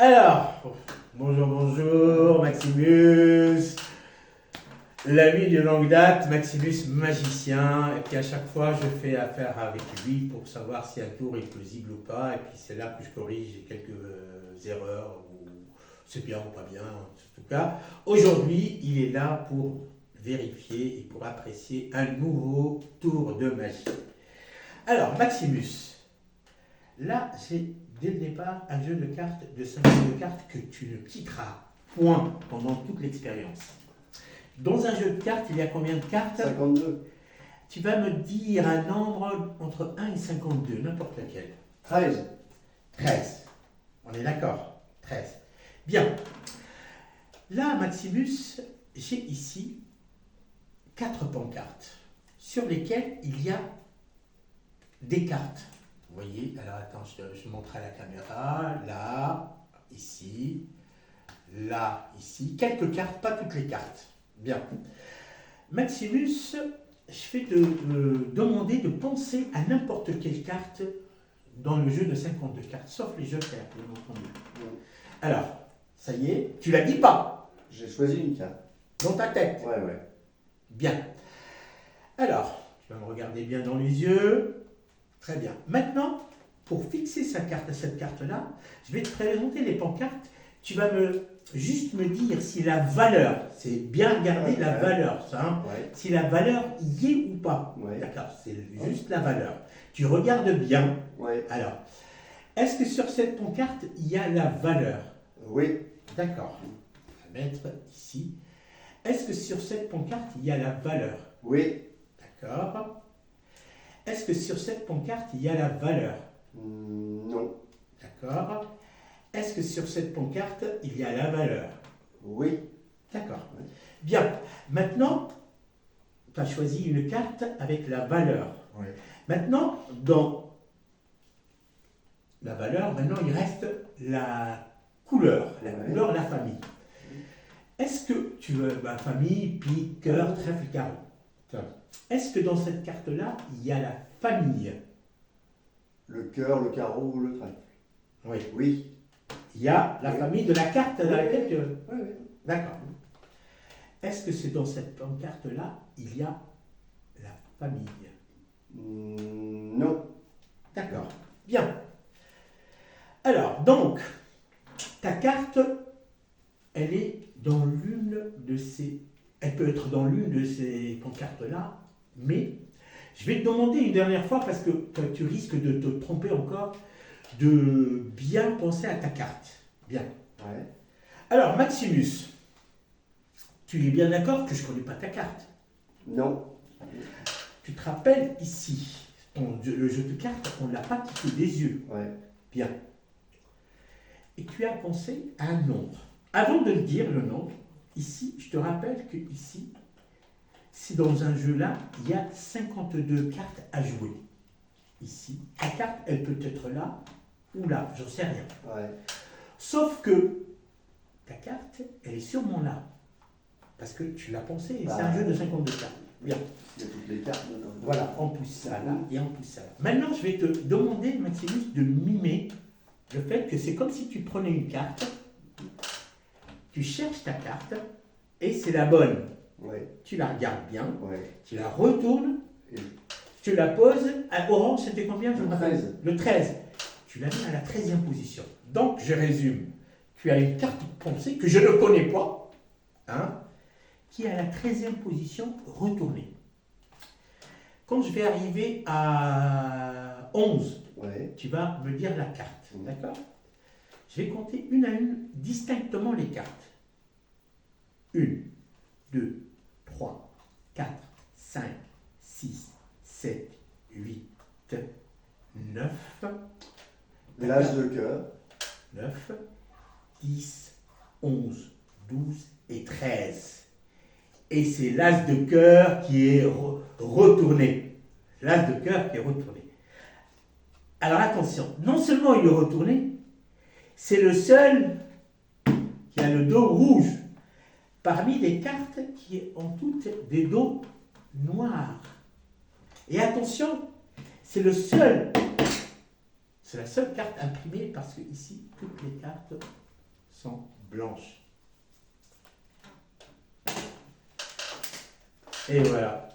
Alors, bonjour, Maximus, l'ami de longue date, Maximus magicien, et puis à chaque fois je fais affaire avec lui pour savoir si un tour est plausible ou pas, et puis c'est là que je corrige quelques erreurs, ou c'est bien ou pas bien, en tout cas. Aujourd'hui, il est là pour vérifier et pour apprécier un nouveau tour de magie. Alors, Maximus, là, c'est dès le départ un jeu de cartes, de 5 jeux de cartes que tu ne quitteras point pendant toute l'expérience. Dans un jeu de cartes, il y a combien de cartes? 52. Tu vas me dire un nombre entre 1 et 52, n'importe lequel. 13. 13. On est d'accord? 13. Bien. Là, Maximus, j'ai ici 4 pancartes sur lesquelles il y a des cartes. Vous voyez, alors attends, je montre à la caméra, là, ici, quelques cartes, pas toutes les cartes. Bien. Maximus, je vais te demander de penser à n'importe quelle carte dans le jeu de 52 cartes, sauf les jokers, bien entendu. Alors, ça y est, tu la dis pas. J'ai choisi une carte. Dans ta tête. Ouais. Bien. Alors, tu vas me regarder bien dans les yeux. Très bien. Maintenant, pour fixer cette carte-là, je vais te présenter les pancartes. Tu vas juste me dire si la valeur, c'est bien regarder la valeur, ça, hein, si la valeur y est ou pas. D'accord, c'est juste la valeur. Tu regardes bien. Alors, est-ce que sur cette pancarte, il y a la valeur? Oui. D'accord. On va mettre ici. Est-ce que sur cette pancarte, il y a la valeur? Oui. D'accord. Est-ce que sur cette pancarte, il y a la valeur? Non. D'accord. Est-ce que sur cette pancarte, il y a la valeur? Oui. D'accord. Bien. Maintenant, tu as choisi une carte avec la valeur. Maintenant, dans la valeur, il reste la couleur. La couleur, la famille. Est-ce que tu veux famille, pique, cœur, trèfle, carreau? Est-ce que dans cette carte-là, il y a la famille? Le cœur, le carreau ou le trèfle? Oui. Il y a la famille de la carte dans laquelle tu... Oui. D'accord. Est-ce que c'est dans cette pancarte-là, il y a la famille? Non. D'accord. Bien. Alors, donc, ta carte, elle est dans l'une de ces... Elle peut être dans l'une de ces pancartes-là, mais je vais te demander une dernière fois, parce que tu risques de te tromper encore, de bien penser à ta carte. Bien. Alors, Maximus, tu es bien d'accord que je ne connais pas ta carte? Non. Tu te rappelles ici, le jeu de cartes, on ne l'a pas quitté des yeux. Bien. Et tu as pensé à un nombre. Avant de le dire, le nombre, ici, je te rappelle que ici, si dans un jeu-là, il y a 52 cartes à jouer. Ici, ta carte, elle peut être là ou là, j'en sais rien. Sauf que ta carte, elle est sûrement là. Parce que tu l'as pensé, c'est un jeu de 52 cartes. Bien. Il y a toutes les cartes dedans. Voilà, on pousse ça là et on pousse ça là. Maintenant, je vais te demander, Maximus, de mimer le fait que c'est comme si tu prenais une carte, tu cherches ta carte, et c'est la bonne. Tu la regardes bien, tu la retournes, tu la poses. À orange, c'était combien? Le 13. Le 13. Tu la mets à la 13e position. Donc, je résume. Tu as une carte pensée que je ne connais pas, qui est à la 13e position retournée. Quand je vais arriver à 11, tu vas me dire la carte. D'accord? Je vais compter une à une distinctement les cartes. 1, 2, 3, 4, 5, 6, 7, 8, 9. L'as de cœur. 9, 10, 11, 12 et 13. Et c'est l'as de cœur qui est retourné. L'as de cœur qui est retourné. Alors attention, non seulement il est retourné, c'est le seul qui a le dos rouge parmi les cartes qui ont toutes des dos noirs. Et attention, c'est la seule carte imprimée parce que ici, toutes les cartes sont blanches. Et voilà.